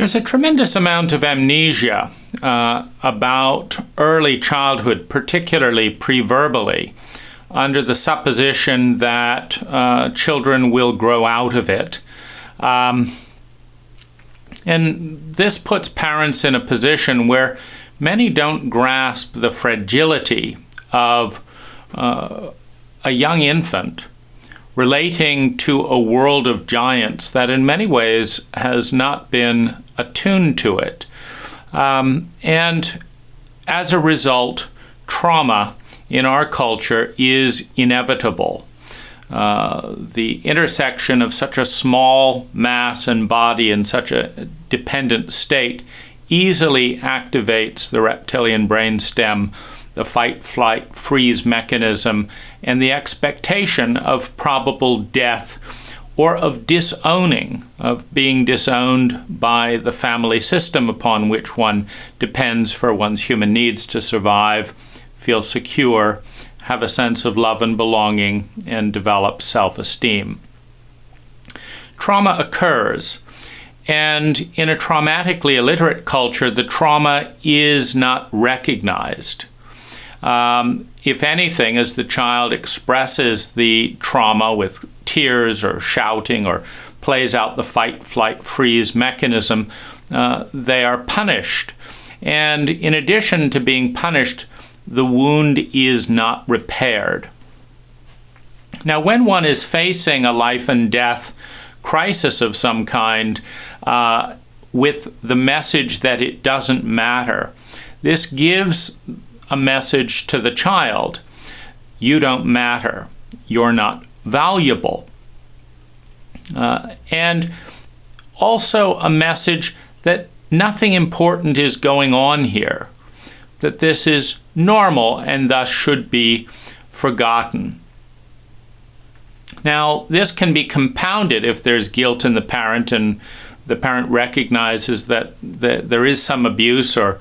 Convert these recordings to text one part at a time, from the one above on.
There's a tremendous amount of amnesia about early childhood, particularly pre-verbally, under the supposition that children will grow out of it. And this puts parents in a position where many don't grasp the fragility of a young infant relating to a world of giants that in many ways has not been attuned to it. And as a result, trauma in our culture is inevitable. The intersection of such a small mass and body in such a dependent state easily activates the reptilian brainstem, the fight, flight, freeze mechanism, and the expectation of probable death or of disowning, of being disowned by the family system upon which one depends for one's human needs to survive, feel secure, have a sense of love and belonging, and develop self-esteem. Trauma occurs, and in a traumatically illiterate culture, the trauma is not recognized. If anything, as the child expresses the trauma with tears or shouting or plays out the fight, flight, freeze mechanism, they are punished. And in addition to being punished, the wound is not repaired. Now, when one is facing a life and death crisis of some kind, with the message that it doesn't matter, this gives a message to the child: you don't matter, you're not valuable. And also a message that nothing important is going on here, that this is normal and thus should be forgotten. Now, this can be compounded if there's guilt in the parent and the parent recognizes that there is some abuse or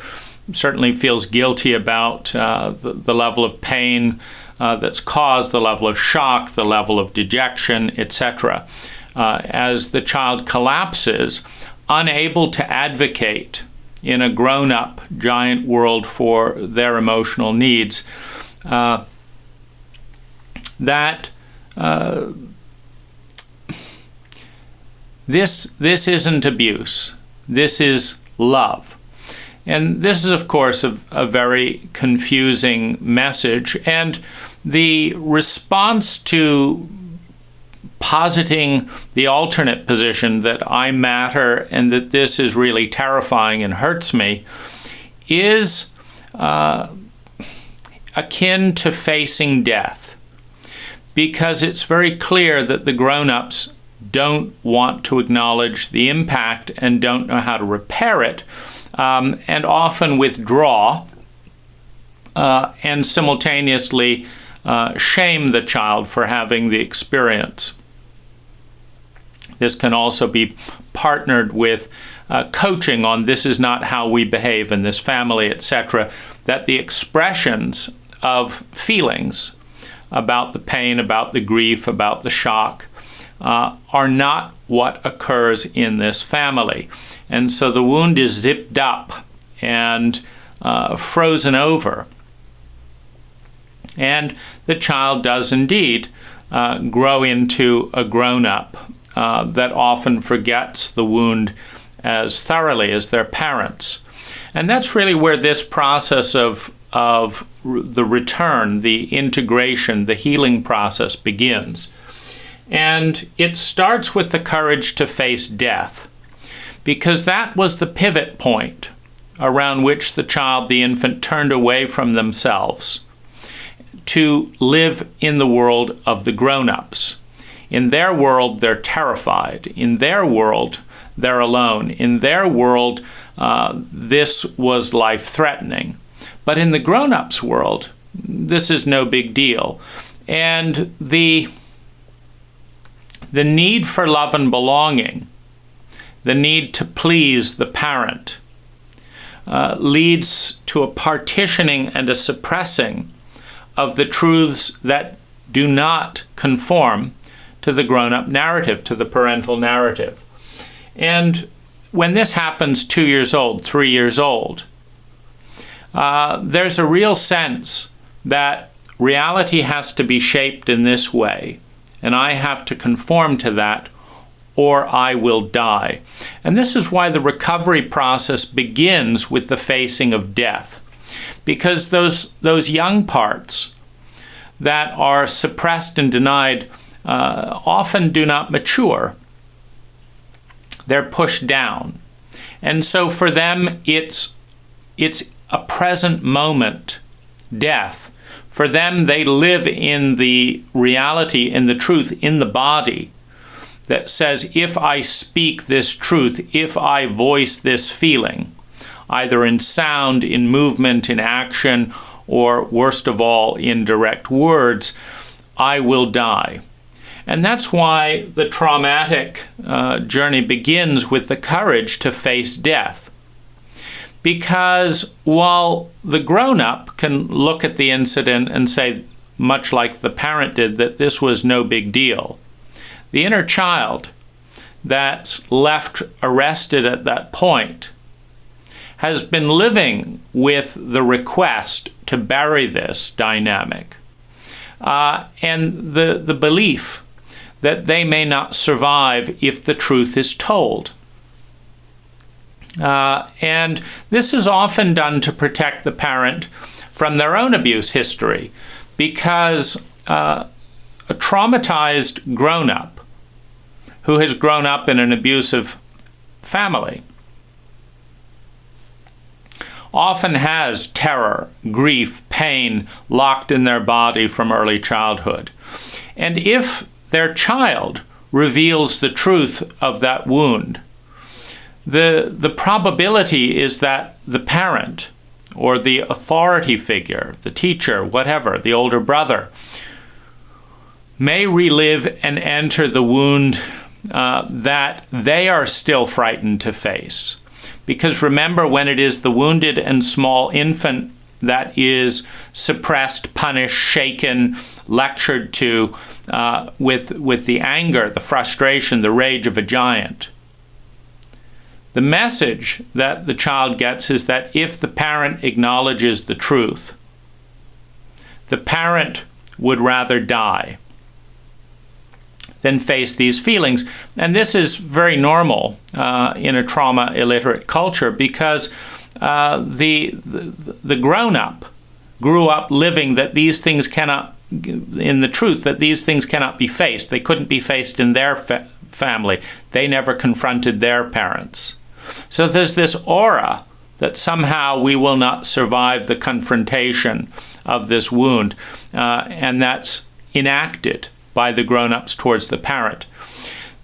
certainly feels guilty about the level of pain that's caused, the level of shock, the level of dejection, etc. As the child collapses, unable to advocate in a grown-up giant world for their emotional needs, this isn't abuse. This is love. And this is, of course, a very confusing message. And the response to positing the alternate position that I matter and that this is really terrifying and hurts me is akin to facing death, because it's very clear that the grown-ups don't want to acknowledge the impact and don't know how to repair it, and often withdraw and simultaneously shame the child for having the experience. This can also be partnered with coaching on this is not how we behave in this family, etc., that the expressions of feelings about the pain, about the grief, about the shock, are not what occurs in this family. And so the wound is zipped up and frozen over. And the child does indeed grow into a grown-up that often forgets the wound as thoroughly as their parents. And that's really where this process of the return, the integration, the healing process begins. And it starts with the courage to face death, because that was the pivot point around which the child, the infant, turned away from themselves to live in the world of the grown-ups. In their world, they're terrified. In their world, they're alone. In their world, this was life-threatening. But in the grown-ups world, this is no big deal. And the need for love and belonging, the need to please the parent, leads to a partitioning and a suppressing of the truths that do not conform to the grown-up narrative, to the parental narrative. And when this happens 2 years old, 3 years old, there's a real sense that reality has to be shaped in this way, and I have to conform to that, or I will die. And this is why the recovery process begins with the facing of death, because those young parts that are suppressed and denied often do not mature. They're pushed down. And so for them, it's a present moment death. For them, they live in the reality, in the truth, in the body that says, if I speak this truth, if I voice this feeling, either in sound, in movement, in action, or worst of all, in direct words, I will die. And that's why the traumatic journey begins with the courage to face death. Because while the grown-up can look at the incident and say, much like the parent did, that this was no big deal, the inner child that's left arrested at that point has been living with the request to bury this dynamic and the belief that they may not survive if the truth is told. And this is often done to protect the parent from their own abuse history, because a traumatized grown-up who has grown up in an abusive family often has terror, grief, pain locked in their body from early childhood. And if their child reveals the truth of that wound, the probability is that the parent or the authority figure, the teacher, whatever, the older brother, may relive and enter the wound that they are still frightened to face. Because remember, when it is the wounded and small infant that is suppressed, punished, shaken, lectured to with the anger, the frustration, the rage of a giant, the message that the child gets is that if the parent acknowledges the truth, the parent would rather die than face these feelings. And this is very normal in a trauma-illiterate culture, because the grown-up grew up living that these things cannot, in the truth, that these things cannot be faced. They couldn't be faced in their family. They never confronted their parents. So there's this aura that somehow we will not survive the confrontation of this wound, and that's enacted by the grown-ups towards the parent.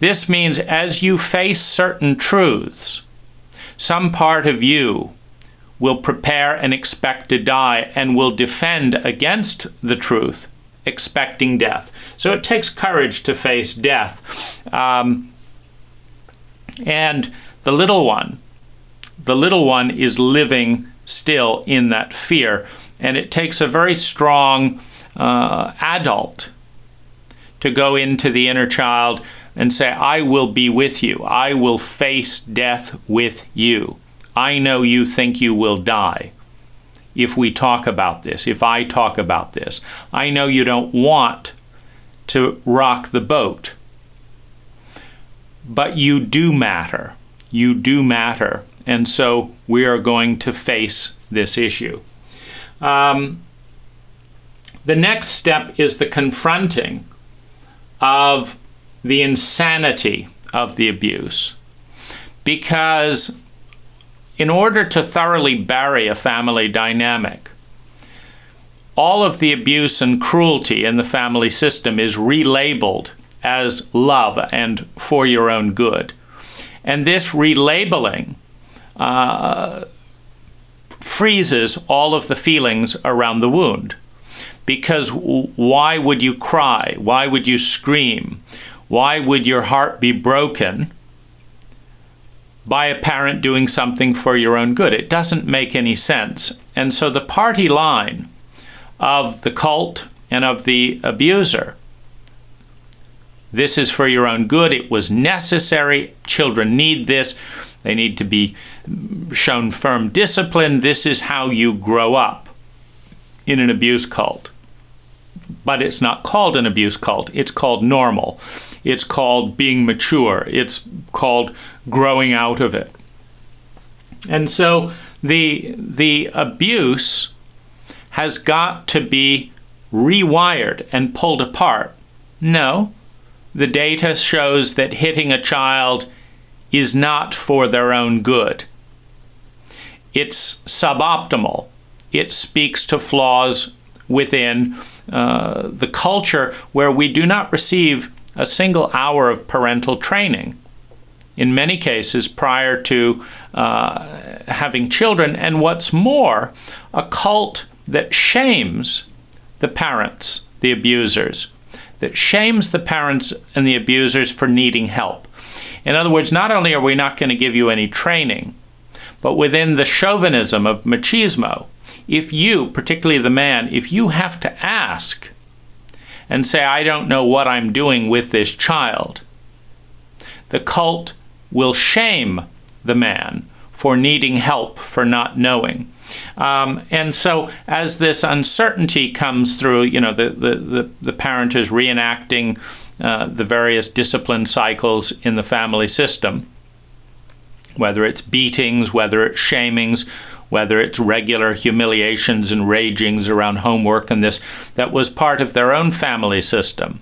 This means as you face certain truths, some part of you will prepare and expect to die and will defend against the truth, expecting death. So it takes courage to face death. And the little one is living still in that fear. And it takes a very strong adult to go into the inner child and say, I will be with you. I will face death with you. I know you think you will die if we talk about this, if I talk about this. I know you don't want to rock the boat, but you do matter. You do matter. And so we are going to face this issue. The next step is the confronting of the insanity of the abuse. Because in order to thoroughly bury a family dynamic, all of the abuse and cruelty in the family system is relabeled as love and for your own good. And this relabeling freezes all of the feelings around the wound. Because why would you cry? Why would you scream? Why would your heart be broken by a parent doing something for your own good? It doesn't make any sense. And so the party line of the cult and of the abuser This is for your own good. It was necessary. Children need this. They need to be shown firm discipline. This is how you grow up in an abuse cult. But it's not called an abuse cult. It's called normal. It's called being mature. It's called growing out of it. And so the abuse has got to be rewired and pulled apart. No, the data shows that hitting a child is not for their own good. It's suboptimal. It speaks to flaws within the culture where we do not receive a single hour of parental training, in many cases prior to having children. And what's more, a cult that shames the parents, the abusers, that shames the parents and the abusers for needing help. In other words, not only are we not going to give you any training, but within the chauvinism of machismo, if you, particularly the man, if you have to ask and say, I don't know what I'm doing with this child, the cult will shame the man for needing help, for not knowing. And so as this uncertainty comes through, the parent is reenacting the various discipline cycles in the family system, whether it's beatings, whether it's shamings, whether it's regular humiliations and ragings around homework and this, that was part of their own family system.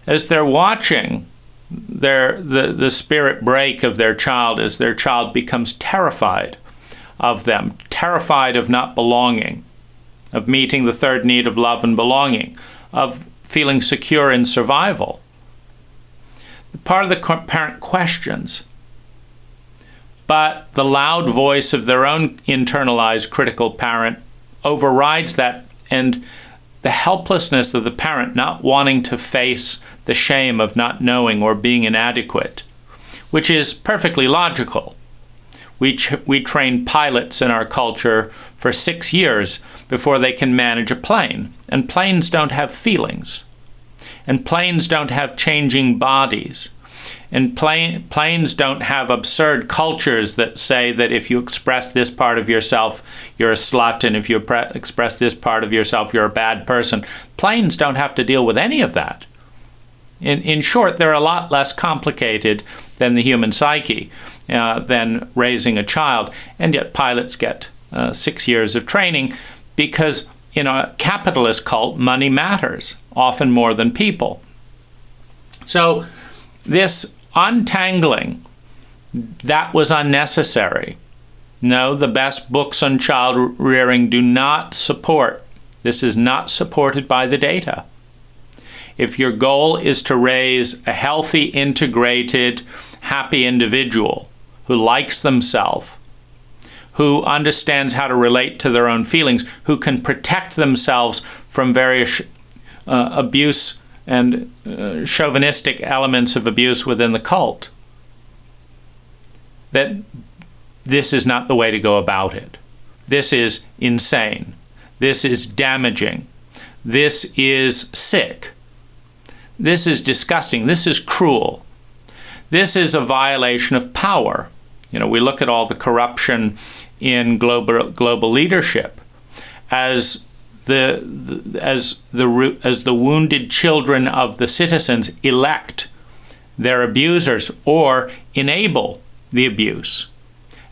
As they're watching the spirit break of their child, as their child becomes terrified of them, terrified of not belonging, of meeting the third need of love and belonging, of feeling secure in survival, part of the parent questions, but the loud voice of their own internalized critical parent overrides that, and the helplessness of the parent not wanting to face the shame of not knowing or being inadequate, which is perfectly logical. We train pilots in our culture for 6 years before they can manage a plane, and planes don't have feelings, and planes don't have changing bodies. And planes don't have absurd cultures that say that if you express this part of yourself, you're a slut, and if you express this part of yourself, you're a bad person. Planes don't have to deal with any of that. In short, they're a lot less complicated than the human psyche, than raising a child. And yet pilots get 6 years of training because in a capitalist cult, money matters, often more than people. So this untangling, that was unnecessary. No, the best books on child rearing do not support. This is not supported by the data. If your goal is to raise a healthy, integrated, happy individual who likes themselves, who understands how to relate to their own feelings, who can protect themselves from various abuse and chauvinistic elements of abuse within the cult, that this is not the way to go about it. This is insane. This is damaging. This is sick. This is disgusting. This is cruel. This is a violation of power. We look at all the corruption in global leadership as the wounded children of the citizens elect their abusers or enable the abuse,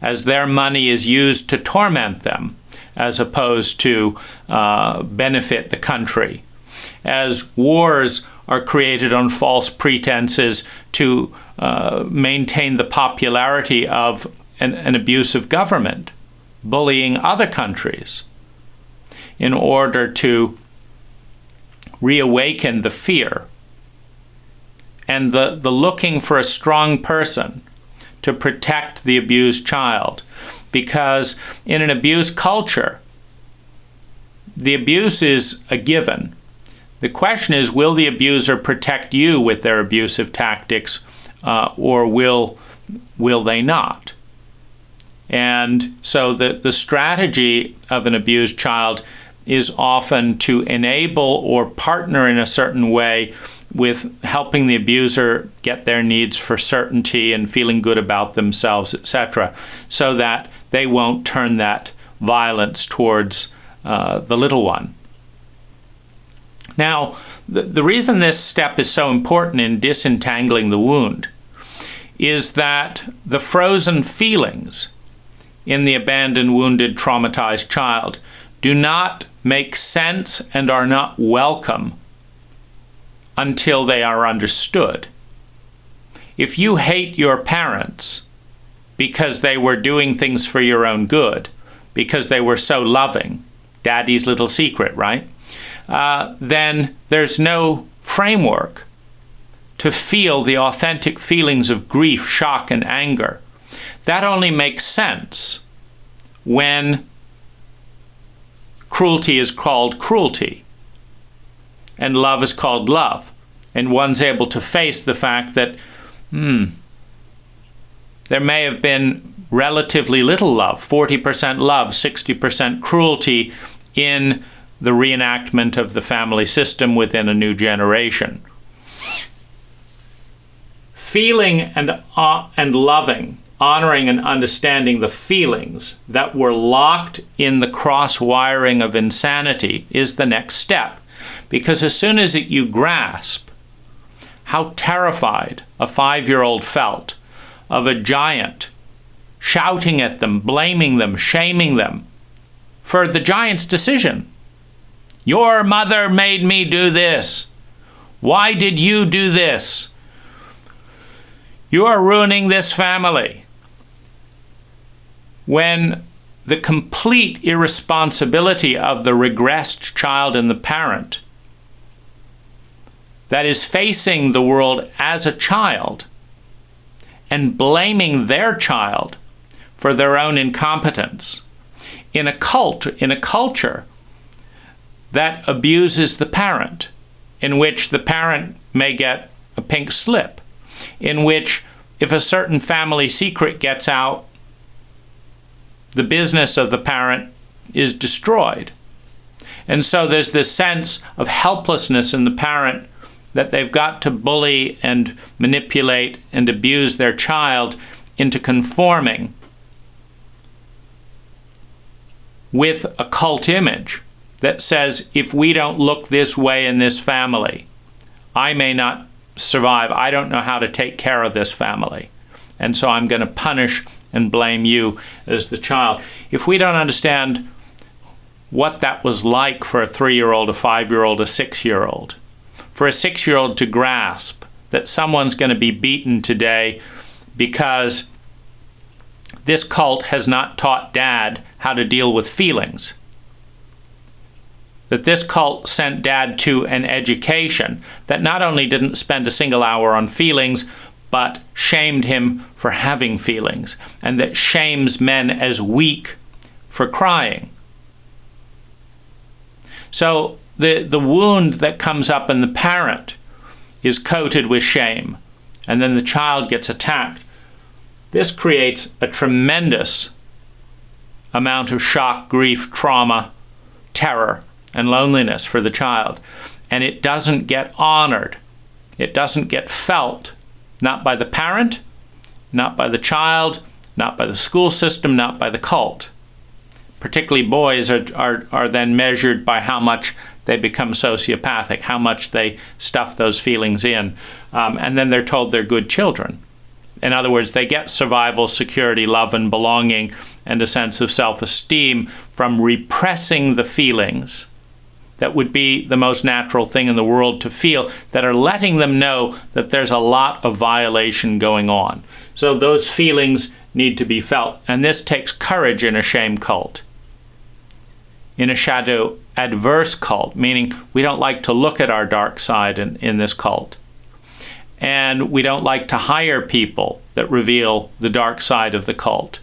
as their money is used to torment them as opposed to benefit the country, as wars are created on false pretenses to maintain the popularity of an abusive government, bullying other countries in order to reawaken the fear and the looking for a strong person to protect the abused child. Because in an abuse culture, the abuse is a given. The question is, will the abuser protect you with their abusive tactics, or will they not? And so the strategy of an abused child is often to enable or partner in a certain way with helping the abuser get their needs for certainty and feeling good about themselves, etc., so that they won't turn that violence towards the little one. Now, the reason this step is so important in disentangling the wound is that the frozen feelings in the abandoned, wounded, traumatized child do not make sense and are not welcome until they are understood. If you hate your parents because they were doing things for your own good, because they were so loving, daddy's little secret, right? Then there's no framework to feel the authentic feelings of grief, shock, and anger. That only makes sense when cruelty is called cruelty and love is called love, and one's able to face the fact that there may have been relatively little love, 40% love, 60% cruelty in the reenactment of the family system within a new generation. Feeling and loving, honoring and understanding the feelings that were locked in the cross-wiring of insanity is the next step. Because as soon as you grasp how terrified a 5-year-old felt of a giant shouting at them, blaming them, shaming them for the giant's decision. Your mother made me do this. Why did you do this? You are ruining this family. When the complete irresponsibility of the regressed child and the parent that is facing the world as a child and blaming their child for their own incompetence in a culture that abuses the parent, in which the parent may get a pink slip, in which if a certain family secret gets out, the business of the parent is destroyed. And so there's this sense of helplessness in the parent that they've got to bully and manipulate and abuse their child into conforming with a cult image that says, if we don't look this way in this family, I may not survive. I don't know how to take care of this family. And so I'm going to punish and blame you as the child. If we don't understand what that was like for a 3-year-old, a 5-year-old, a 6-year-old, for a 6-year-old to grasp that someone's going to be beaten today because this cult has not taught dad how to deal with feelings, that this cult sent dad to an education that not only didn't spend a single hour on feelings, but shamed him for having feelings, and that shames men as weak for crying. So the wound that comes up in the parent is coated with shame, and then the child gets attacked. This creates a tremendous amount of shock, grief, trauma, terror, and loneliness for the child. And it doesn't get honored. It doesn't get felt, not by the parent, not by the child, not by the school system, not by the cult. Particularly boys are then measured by how much they become sociopathic, how much they stuff those feelings in, and then they're told they're good children. In other words, they get survival, security, love, and belonging, and a sense of self-esteem from repressing the feelings that would be the most natural thing in the world to feel, that are letting them know that there's a lot of violation going on. So those feelings need to be felt. And this takes courage in a shame cult. In a shadow adverse cult, meaning we don't like to look at our dark side in this cult. And we don't like to hire people that reveal the dark side of the cult.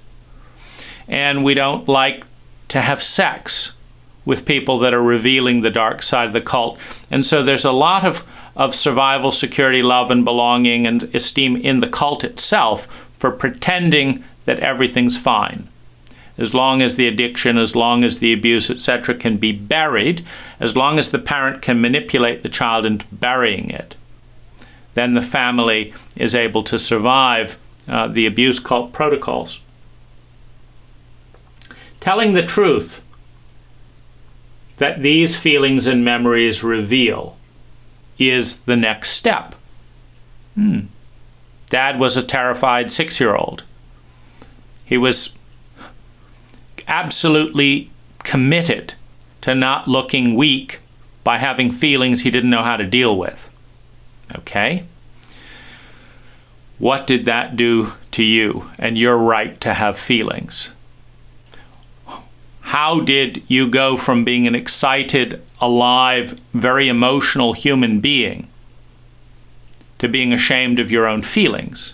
And we don't like to have sex with people that are revealing the dark side of the cult. And so there's a lot of survival, security, love, and belonging and esteem in the cult itself for pretending that everything's fine. As long as the addiction, as long as the abuse, etc., can be buried, as long as the parent can manipulate the child into burying it, then the family is able to survive the abuse cult protocols. Telling the truth that these feelings and memories reveal is the next step. Dad was a terrified 6-year-old. He was absolutely committed to not looking weak by having feelings he didn't know how to deal with. Okay? What did that do to you and your right to have feelings? How did you go from being an excited, alive, very emotional human being to being ashamed of your own feelings?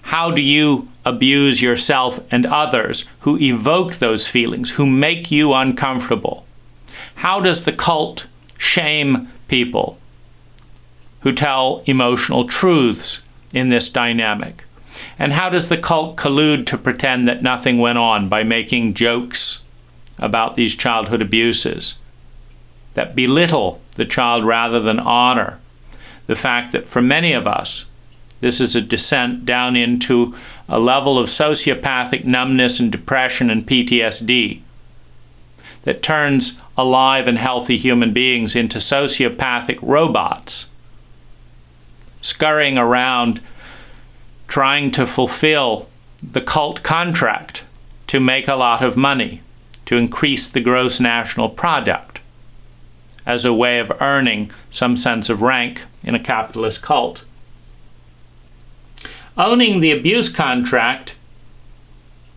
How do you abuse yourself and others who evoke those feelings, who make you uncomfortable? How does the cult shame people who tell emotional truths in this dynamic? And how does the cult collude to pretend that nothing went on by making jokes about these childhood abuses that belittle the child rather than honor the fact that for many of us, this is a descent down into a level of sociopathic numbness and depression and PTSD that turns alive and healthy human beings into sociopathic robots, scurrying around trying to fulfill the cult contract to make a lot of money, to increase the gross national product as a way of earning some sense of rank in a capitalist cult. Owning the abuse contract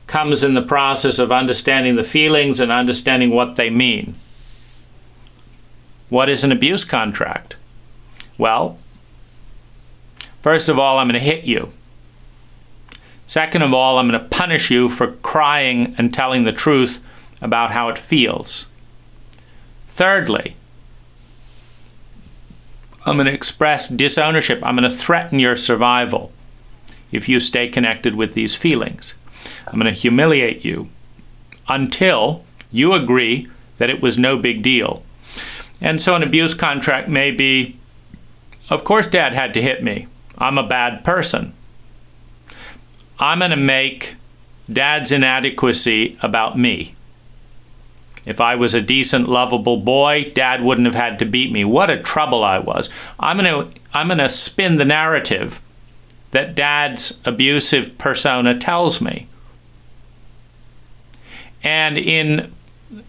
comes in the process of understanding the feelings and understanding what they mean. What is an abuse contract? Well, first of all, I'm going to hit you. Second of all, I'm going to punish you for crying and telling the truth about how it feels. Thirdly, I'm going to express disownership. I'm going to threaten your survival if you stay connected with these feelings. I'm going to humiliate you until you agree that it was no big deal. And so an abuse contract may be, of course Dad had to hit me. I'm a bad person. I'm going to make Dad's inadequacy about me. If I was a decent, lovable boy, Dad wouldn't have had to beat me. What a trouble I was. I'm going to spin the narrative that Dad's abusive persona tells me. And in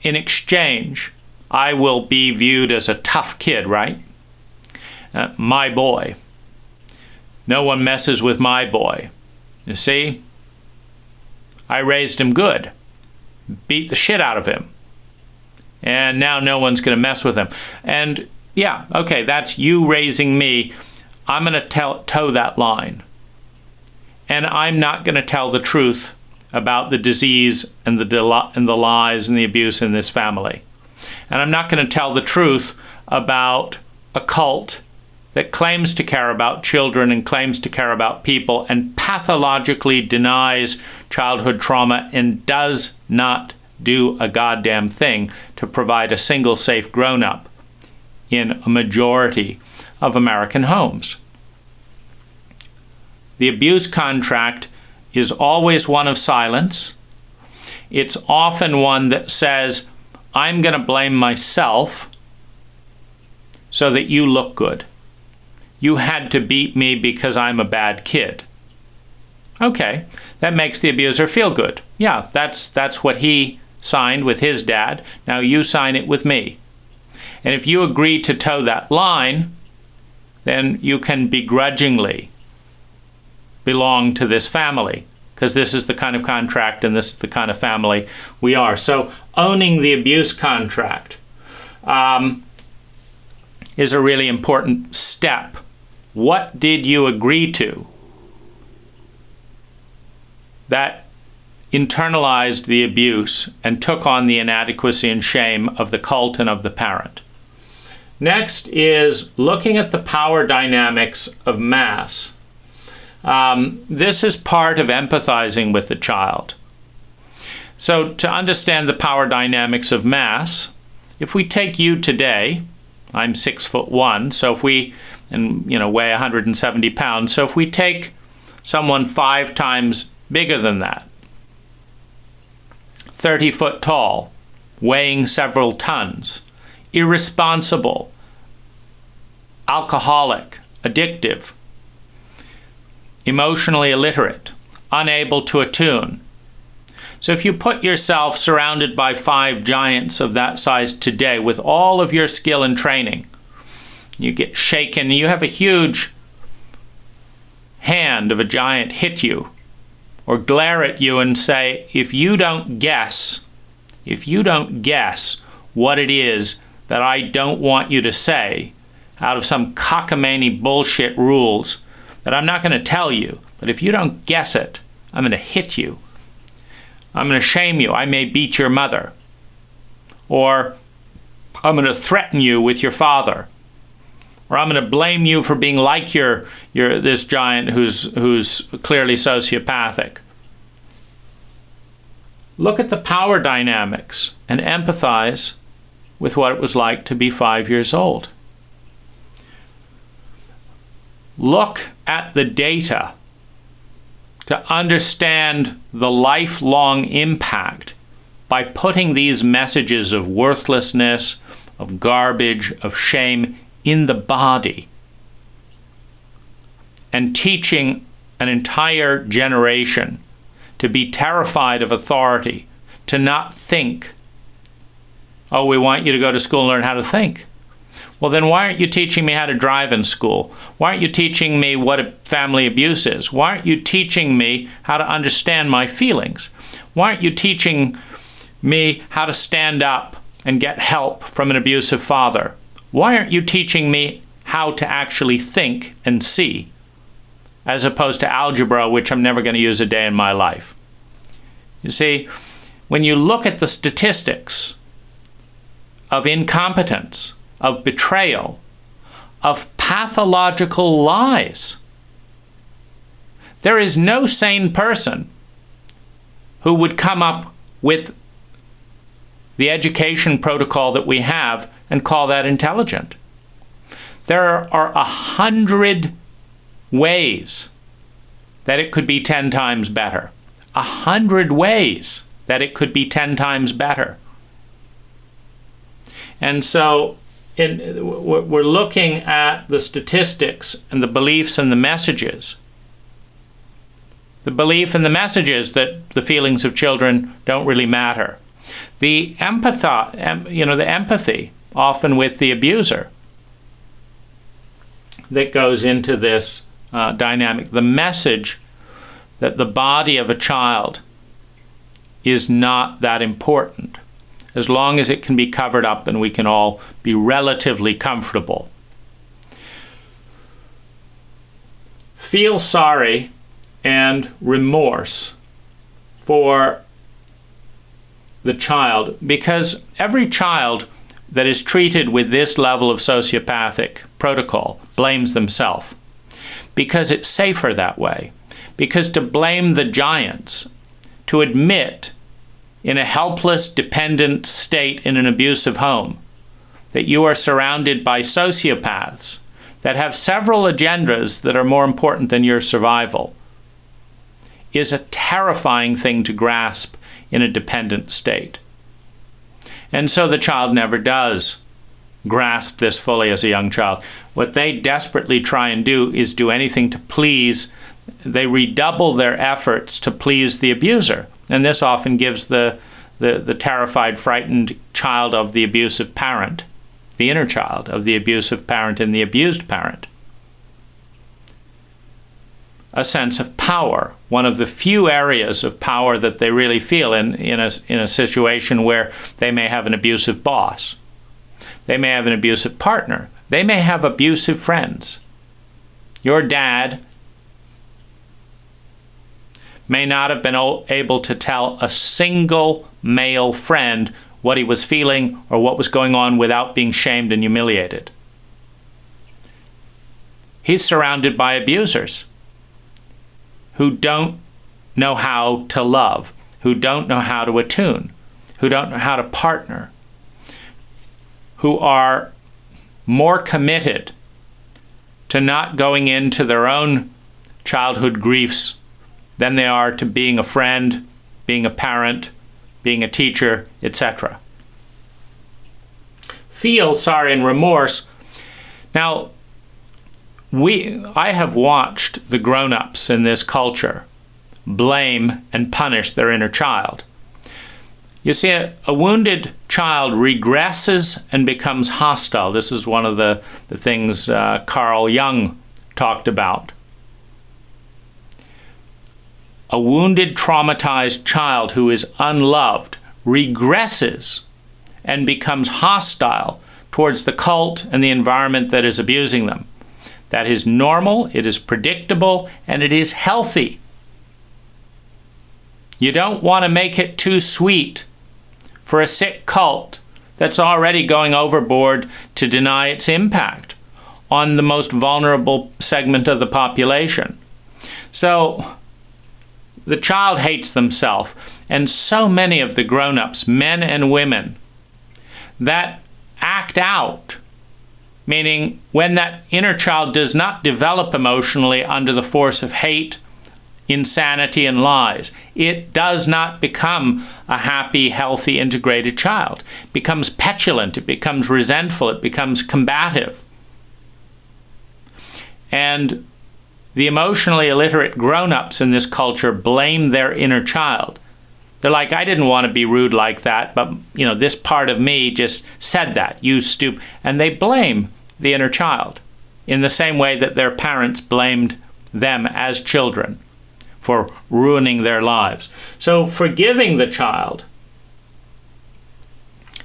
exchange, I will be viewed as a tough kid, right? My boy. No one messes with my boy. You see? I raised him good. Beat the shit out of him. And now no one's going to mess with him. And yeah, okay, that's you raising me. I'm going to toe that line. And I'm not going to tell the truth about the disease and the lies and the abuse in this family. And I'm not going to tell the truth about a cult that claims to care about children and claims to care about people and pathologically denies childhood trauma and does not do a goddamn thing to provide a single safe grown-up in a majority of American homes. The abuse contract is always one of silence. It's often one that says, I'm going to blame myself so that you look good. You had to beat me because I'm a bad kid. Okay, that makes the abuser feel good. Yeah, that's what he signed with his dad. Now you sign it with me. And if you agree to toe that line, then you can begrudgingly belong to this family, because this is the kind of contract and this is the kind of family we are. So owning the abuse contract is a really important step. What did you agree to that internalized the abuse and took on the inadequacy and shame of the cult and of the parent? Next is looking at the power dynamics of mass. This is part of empathizing with the child. So to understand the power dynamics of mass, if we take you today I'm 6'1", so if we, and weigh 170 pounds, so if we take someone 5 times bigger than that, 30 foot tall, weighing several tons, irresponsible, alcoholic, addictive, emotionally illiterate, unable to attune. So if you put yourself surrounded by 5 giants of that size today with all of your skill and training, you get shaken, you have a huge hand of a giant hit you or glare at you and say, if you don't guess what it is that I don't want you to say out of some cockamamie bullshit rules that I'm not going to tell you, but if you don't guess it, I'm going to hit you. I'm going to shame you. I may beat your mother. Or I'm going to threaten you with your father. Or I'm going to blame you for being like this giant who's clearly sociopathic. Look at the power dynamics and empathize with what it was like to be 5 years old. Look at the data to understand the lifelong impact by putting these messages of worthlessness, of garbage, of shame in the body and teaching an entire generation to be terrified of authority, to not think. Oh, we want you to go to school and learn how to think. Well, then why aren't you teaching me how to drive in school? Why aren't you teaching me what family abuse is? Why aren't you teaching me how to understand my feelings? Why aren't you teaching me how to stand up and get help from an abusive father? Why aren't you teaching me how to actually think and see, as opposed to algebra, which I'm never going to use a day in my life? You see, when you look at the statistics of incompetence, of betrayal, of pathological lies, there is no sane person who would come up with the education protocol that we have and call that intelligent. There are 100 ways that it could be 10 times better. 100 ways that it could be 10 times better. And so we're looking at the statistics and the beliefs and the messages. The belief and the messages that the feelings of children don't really matter. The empathy, often with the abuser, that goes into this dynamic. The message that the body of a child is not that important, as long as it can be covered up and we can all be relatively comfortable. Feel sorry and remorse for the child, because every child that is treated with this level of sociopathic protocol blames themselves, because it's safer that way. Because to blame the giants, to admit in a helpless, dependent state in an abusive home that you are surrounded by sociopaths that have several agendas that are more important than your survival, is a terrifying thing to grasp in a dependent state. And so the child never does grasp this fully as a young child. What they desperately try and do is do anything to please. They redouble their efforts to please the abuser. And this often gives the terrified, frightened child of the abusive parent, the inner child of the abusive parent and the abused parent, a sense of power, one of the few areas of power that they really feel in a situation where they may have an abusive boss. They may have an abusive partner. They may have abusive friends. Your dad may not have been able to tell a single male friend what he was feeling or what was going on without being shamed and humiliated. He's surrounded by abusers who don't know how to love, who don't know how to attune, who don't know how to partner, who are more committed to not going into their own childhood griefs than they are to being a friend, being a parent, being a teacher, etc. Feel sorry and remorse. Now, I have watched the grown-ups in this culture blame and punish their inner child. You see, a wounded child regresses and becomes hostile. This is one of the things Carl Jung talked about. A wounded, traumatized child who is unloved regresses and becomes hostile towards the cult and the environment that is abusing them. That is normal, it is predictable, and it is healthy. You don't want to make it too sweet for a sick cult that's already going overboard to deny its impact on the most vulnerable segment of the population. So the child hates themselves, and so many of the grown-ups, men and women, that act out, meaning when that inner child does not develop emotionally under the force of hate, insanity, and lies, it does not become a happy, healthy, integrated child. It becomes petulant, it becomes resentful, it becomes combative. And the emotionally illiterate grown-ups in this culture blame their inner child. They're like, I didn't want to be rude like that, but this part of me just said that, you stupid. And they blame the inner child in the same way that their parents blamed them as children for ruining their lives. So forgiving the child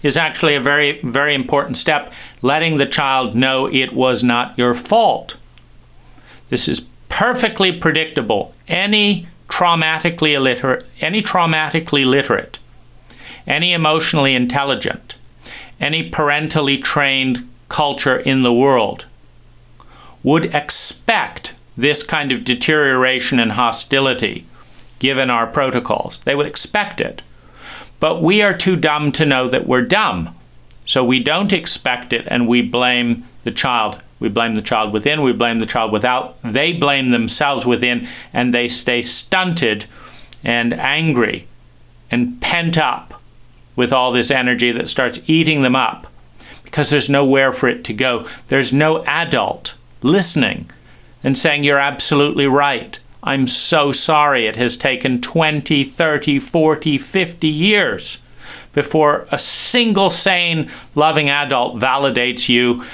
is actually a very, very important step, letting the child know it was not your fault. This is perfectly predictable. Any traumatically literate, any emotionally intelligent, any parentally trained culture in the world would expect this kind of deterioration and hostility given our protocols. They would expect it. But we are too dumb to know that we're dumb. So we don't expect it, and we blame the child. We blame the child within, we blame the child without. They blame themselves within, and they stay stunted and angry and pent up with all this energy that starts eating them up because there's nowhere for it to go. There's no adult listening and saying, you're absolutely right. I'm so sorry it has taken 20, 30, 40, 50 years before a single sane, loving adult validates you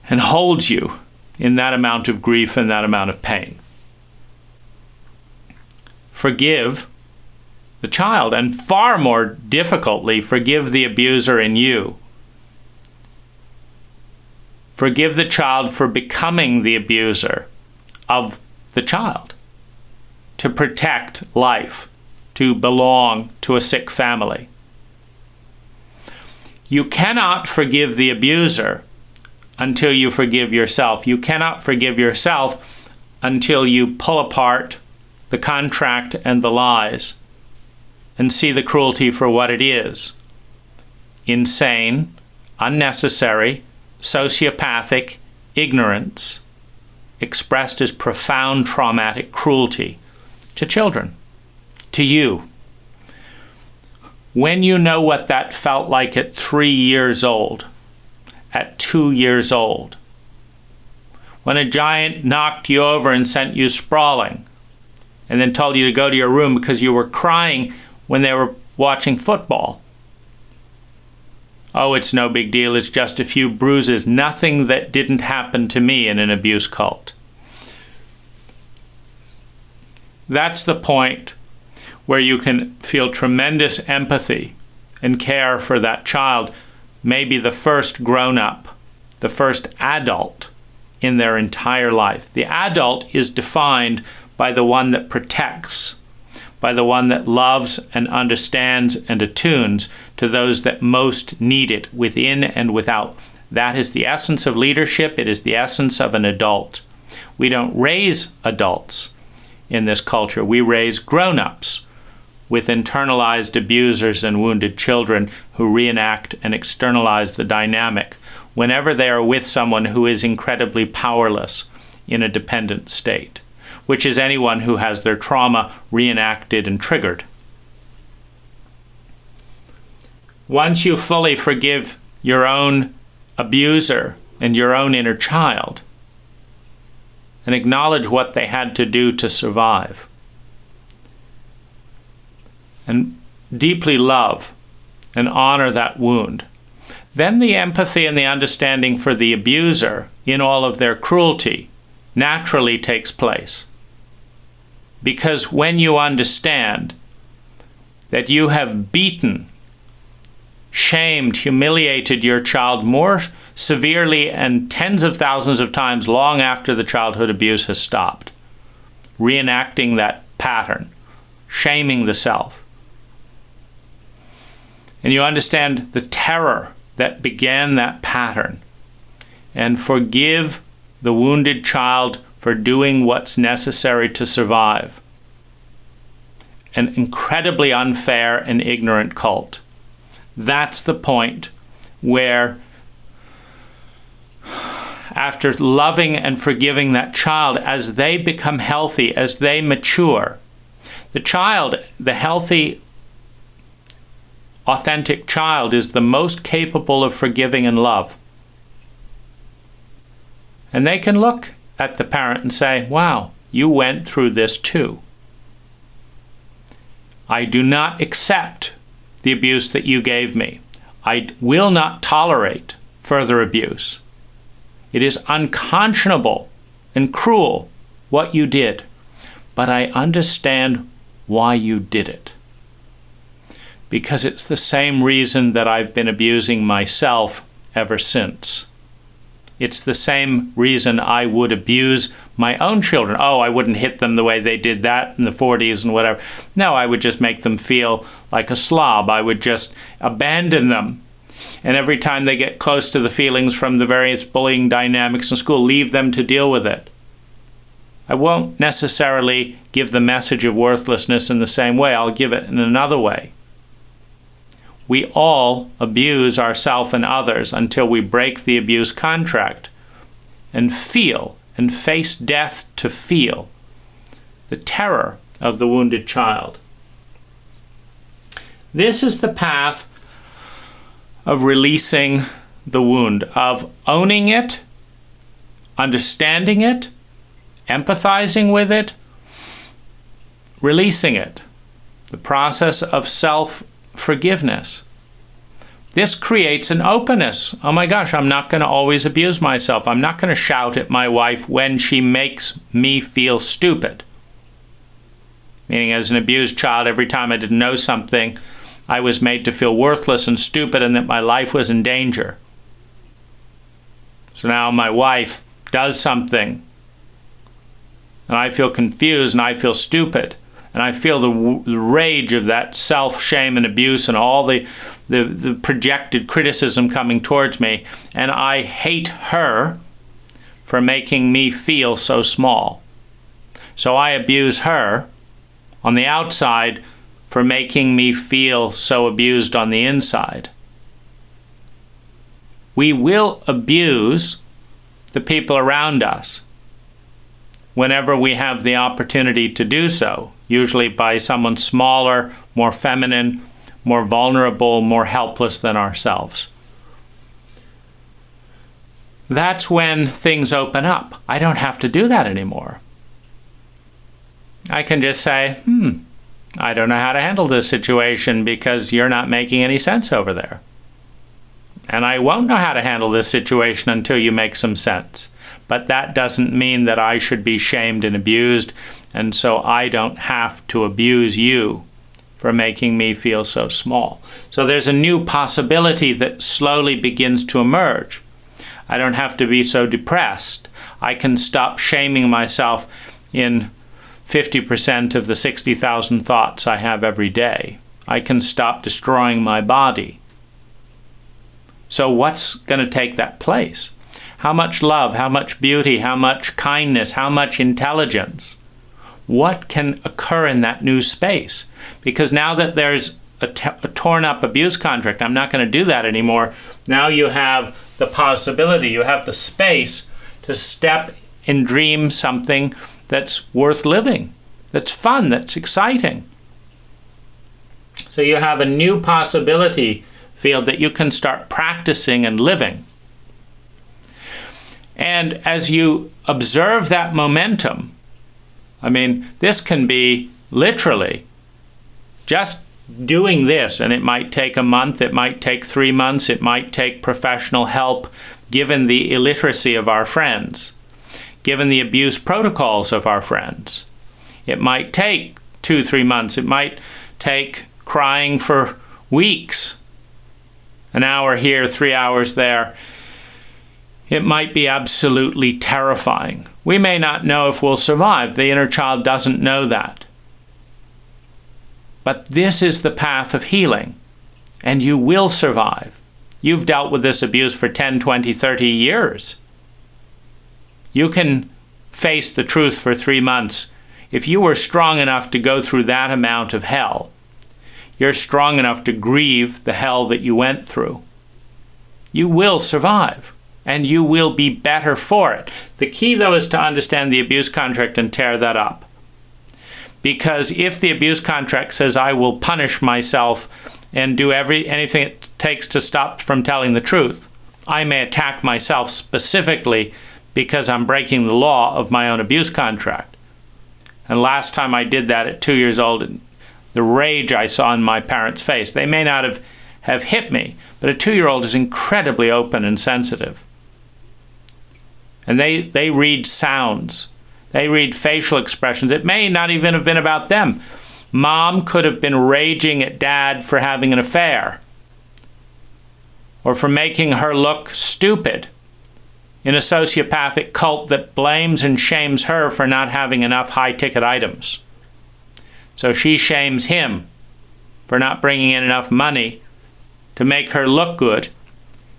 and holds you in that amount of grief and that amount of pain. Forgive the child, and far more difficultly, forgive the abuser in you. Forgive the child for becoming the abuser of the child, to protect life, to belong to a sick family. You cannot forgive the abuser until you forgive yourself. You cannot forgive yourself until you pull apart the contract and the lies and see the cruelty for what it is. Insane, unnecessary, sociopathic ignorance expressed as profound traumatic cruelty to children, to you. When you know what that felt like at 3 years old, at 2 years old, when a giant knocked you over and sent you sprawling and then told you to go to your room because you were crying when they were watching football. Oh, it's no big deal, it's just a few bruises, nothing that didn't happen to me in an abuse cult. That's the point where you can feel tremendous empathy and care for that child, maybe the first grown-up, the first adult in their entire life. The adult is defined by the one that protects, by the one that loves and understands and attunes to those that most need it within and without. That is the essence of leadership. It is the essence of an adult. We don't raise adults in this culture. We raise grown-ups with internalized abusers and wounded children who reenact and externalize the dynamic whenever they are with someone who is incredibly powerless in a dependent state, which is anyone who has their trauma reenacted and triggered. Once you fully forgive your own abuser and your own inner child, and acknowledge what they had to do to survive, and deeply love and honor that wound, then the empathy and the understanding for the abuser in all of their cruelty naturally takes place. Because when you understand that you have beaten, shamed, humiliated your child more severely and tens of thousands of times long after the childhood abuse has stopped, reenacting that pattern, shaming the self, and you understand the terror that began that pattern, and forgive the wounded child for doing what's necessary to survive, an incredibly unfair and ignorant cult. That's the point where, after loving and forgiving that child, as they become healthy, as they mature, the child, the healthy, authentic child, is the most capable of forgiving and love. And they can look at the parent and say, wow, you went through this too. I do not accept the abuse that you gave me. I will not tolerate further abuse. It is unconscionable and cruel what you did, but I understand why you did it. Because it's the same reason that I've been abusing myself ever since. It's the same reason I would abuse my own children. Oh, I wouldn't hit them the way they did that in the 40s and whatever. No, I would just make them feel like a slob. I would just abandon them. And every time they get close to the feelings from the various bullying dynamics in school, leave them to deal with it. I won't necessarily give the message of worthlessness in the same way. I'll give it in another way. We all abuse ourselves and others until we break the abuse contract and feel and face death to feel the terror of the wounded child. This is the path of releasing the wound, of owning it, understanding it, empathizing with it, releasing it. The process of self-forgiveness. This creates an openness. Oh my gosh, I'm not going to always abuse myself. I'm not going to shout at my wife when she makes me feel stupid. Meaning, as an abused child, every time I didn't know something, I was made to feel worthless and stupid and that my life was in danger. So now my wife does something and I feel confused and I feel stupid. And I feel the rage of that self-shame and abuse and all the projected criticism coming towards me. And I hate her for making me feel so small. So I abuse her on the outside for making me feel so abused on the inside. We will abuse the people around us whenever we have the opportunity to do so, usually by someone smaller, more feminine, more vulnerable, more helpless than ourselves. That's when things open up. I don't have to do that anymore. I can just say, I don't know how to handle this situation because you're not making any sense over there. And I won't know how to handle this situation until you make some sense. But that doesn't mean that I should be shamed and abused, and so I don't have to abuse you for making me feel so small. So there's a new possibility that slowly begins to emerge. I don't have to be so depressed. I can stop shaming myself in 50% of the 60,000 thoughts I have every day. I can stop destroying my body. So what's going to take that place? How much love, how much beauty, how much kindness, how much intelligence what can occur in that new space. Because now that there's a torn up abuse contract, I'm not going to do that anymore. Now you have the possibility, you have the space to step and dream something that's worth living, that's fun, that's exciting. So you have a new possibility field that you can start practicing and living. And as you observe that momentum, I mean, this can be literally just doing this, and it might take a month, it might take 3 months, it might take professional help, given the illiteracy of our friends, given the abuse protocols of our friends. It might take 2-3 months, it might take crying for weeks, an hour here, 3 hours there. It might be absolutely terrifying. We may not know if we'll survive. The inner child doesn't know that. But this is the path of healing, and you will survive. You've dealt with this abuse for 10, 20, 30 years. You can face the truth for 3 months. If you were strong enough to go through that amount of hell, you're strong enough to grieve the hell that you went through. You will survive, and you will be better for it. The key, though, is to understand the abuse contract and tear that up. Because if the abuse contract says, I will punish myself and do anything it takes to stop from telling the truth, I may attack myself specifically because I'm breaking the law of my own abuse contract. And last time I did that at 2 years old, the rage I saw in my parents' face, they may not have hit me, but a 2-year-old is incredibly open and sensitive. And they read sounds. They read facial expressions. It may not even have been about them. Mom could have been raging at Dad for having an affair, or for making her look stupid in a sociopathic cult that blames and shames her for not having enough high-ticket items. So she shames him for not bringing in enough money to make her look good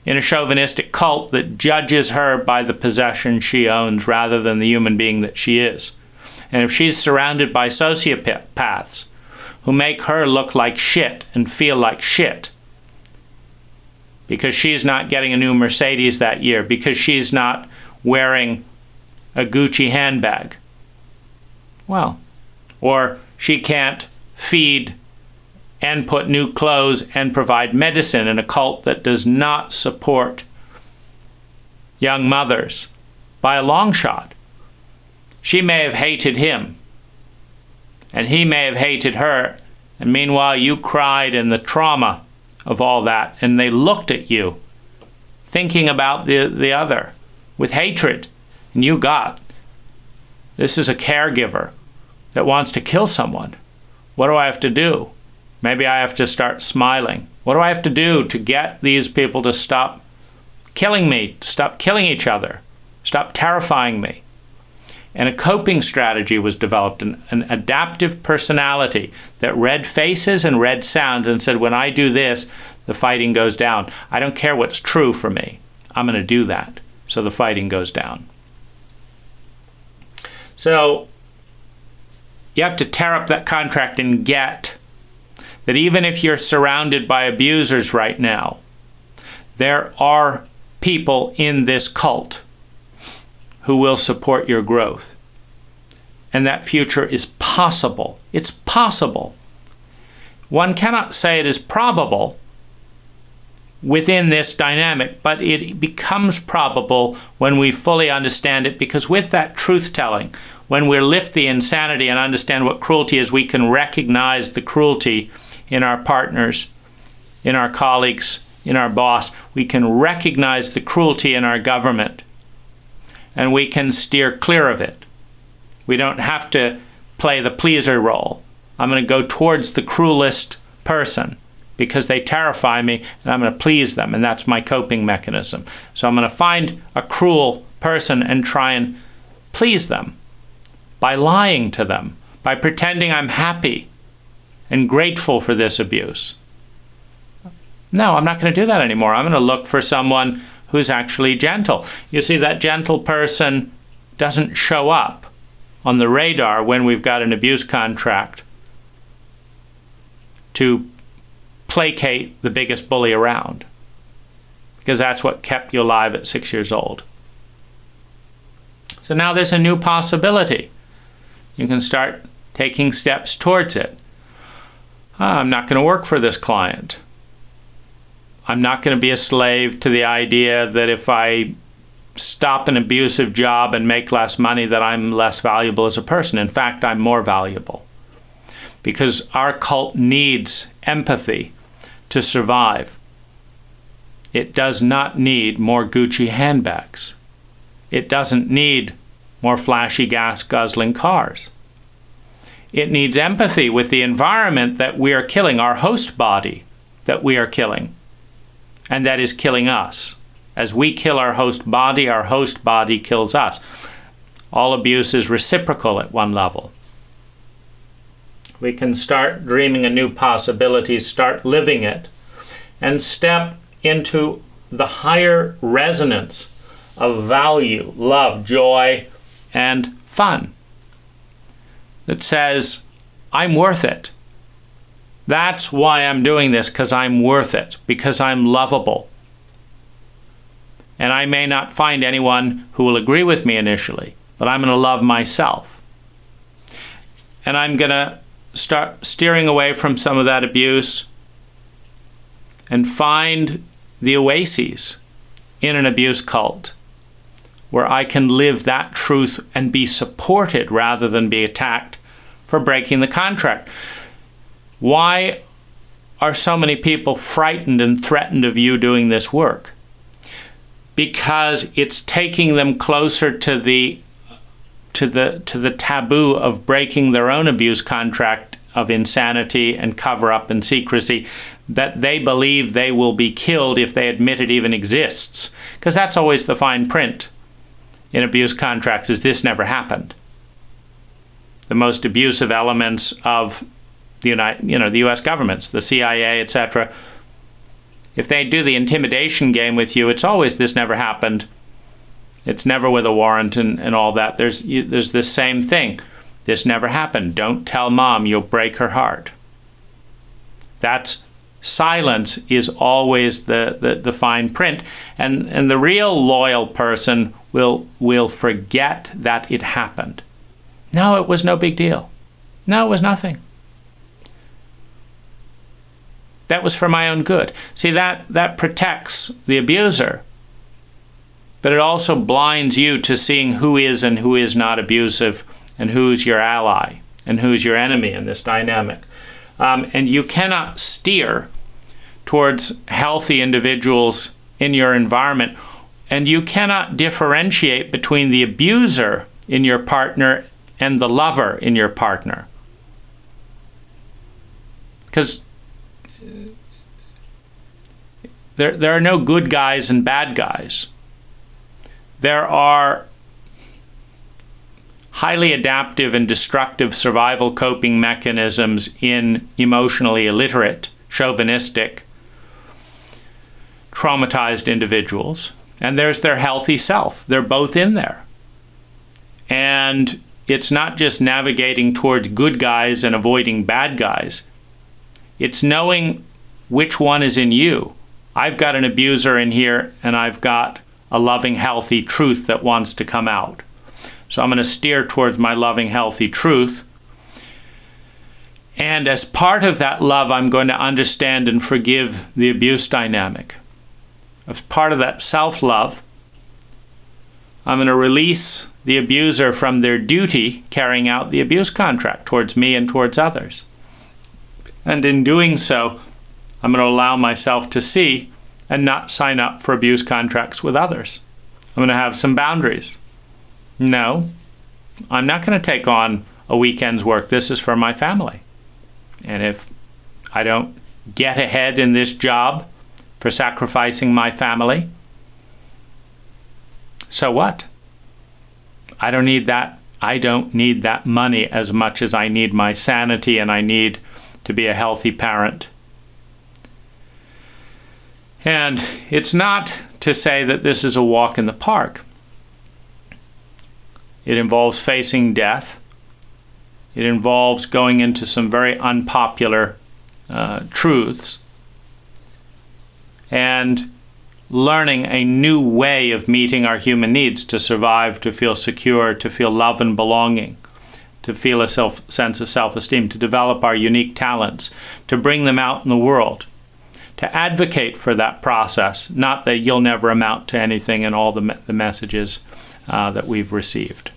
in a chauvinistic cult that judges her by the possession she owns rather than the human being that she is. And if she's surrounded by sociopaths who make her look like shit and feel like shit because she's not getting a new Mercedes that year, because she's not wearing a Gucci handbag, well, or she can't feed and put new clothes and provide medicine in a cult that does not support young mothers by a long shot. She may have hated him, and he may have hated her, and meanwhile you cried in the trauma of all that, and they looked at you thinking about the other with hatred, and you got, this is a caregiver that wants to kill someone. What do I have to do? Maybe I have to start smiling. What do I have to do to get these people to stop killing me, stop killing each other, stop terrifying me? And a coping strategy was developed, an adaptive personality that read faces and read sounds and said, when I do this, the fighting goes down. I don't care what's true for me. I'm going to do that. So the fighting goes down. So you have to tear up that contract and get that even if you're surrounded by abusers right now, there are people in this cult who will support your growth. And that future is possible. It's possible. One cannot say it is probable within this dynamic, but it becomes probable when we fully understand it, because with that truth-telling, when we lift the insanity and understand what cruelty is, we can recognize the cruelty in our partners, in our colleagues, in our boss. We can recognize the cruelty in our government, and we can steer clear of it. We don't have to play the pleaser role. I'm going to go towards the cruelest person because they terrify me, and I'm going to please them, and that's my coping mechanism. So I'm going to find a cruel person and try and please them by lying to them, by pretending I'm happy and grateful for this abuse. No, I'm not going to do that anymore. I'm going to look for someone who's actually gentle. You see, that gentle person doesn't show up on the radar when we've got an abuse contract to placate the biggest bully around, because that's what kept you alive at 6 years old. So now there's a new possibility. You can start taking steps towards it. I'm not going to work for this client. I'm not going to be a slave to the idea that if I stop an abusive job and make less money, that I'm less valuable as a person. In fact, I'm more valuable. Because our cult needs empathy to survive. It does not need more Gucci handbags. It doesn't need more flashy gas-guzzling cars. It needs empathy with the environment that we are killing, our host body that we are killing, and that is killing us. As we kill our host body kills us. All abuse is reciprocal at one level. We can start dreaming a new possibility, start living it, and step into the higher resonance of value, love, joy, and fun that says, I'm worth it. That's why I'm doing this, because I'm worth it, because I'm lovable. And I may not find anyone who will agree with me initially, but I'm going to love myself. And I'm going to start steering away from some of that abuse and find the oases in an abuse cult where I can live that truth and be supported rather than be attacked for breaking the contract. Why are so many people frightened and threatened of you doing this work? Because it's taking them closer to the taboo of breaking their own abuse contract of insanity and cover-up and secrecy, that they believe they will be killed if they admit it even exists. Because that's always the fine print in abuse contracts, is this never happened. The most abusive elements of the U.S. governments, the CIA, etc., if they do the intimidation game with you, it's always this never happened. It's never with a warrant and all that. There's this same thing. This never happened. Don't tell mom, you'll break her heart. That's silence is always the fine print. And the real loyal person will forget that it happened. No, it was no big deal. No, it was nothing. That was for my own good. See, that protects the abuser, but it also blinds you to seeing who is and who is not abusive, and who's your ally and who's your enemy in this dynamic. And you cannot steer towards healthy individuals in your environment, and you cannot differentiate between the abuser in your partner and the lover in your partner. Because there are no good guys and bad guys. There are highly adaptive and destructive survival coping mechanisms in emotionally illiterate, chauvinistic, traumatized individuals. And there's their healthy self. They're both in there. And it's not just navigating towards good guys and avoiding bad guys. It's knowing which one is in you. I've got an abuser in here, and I've got a loving, healthy truth that wants to come out. So I'm going to steer towards my loving, healthy truth. And as part of that love, I'm going to understand and forgive the abuse dynamic. As part of that self-love, I'm going to release the abuser from their duty carrying out the abuse contract towards me and towards others. And in doing so, I'm going to allow myself to see and not sign up for abuse contracts with others. I'm going to have some boundaries. No, I'm not going to take on a weekend's work. This is for my family. And if I don't get ahead in this job for sacrificing my family, so what? I don't need that. I don't need that money as much as I need my sanity, and I need to be a healthy parent. And it's not to say that this is a walk in the park. It involves facing death. It involves going into some very unpopular truths and learning a new way of meeting our human needs to survive, to feel secure, to feel love and belonging, to feel a sense of self-esteem, to develop our unique talents, to bring them out in the world, to advocate for that process, not that you'll never amount to anything in all the messages that we've received.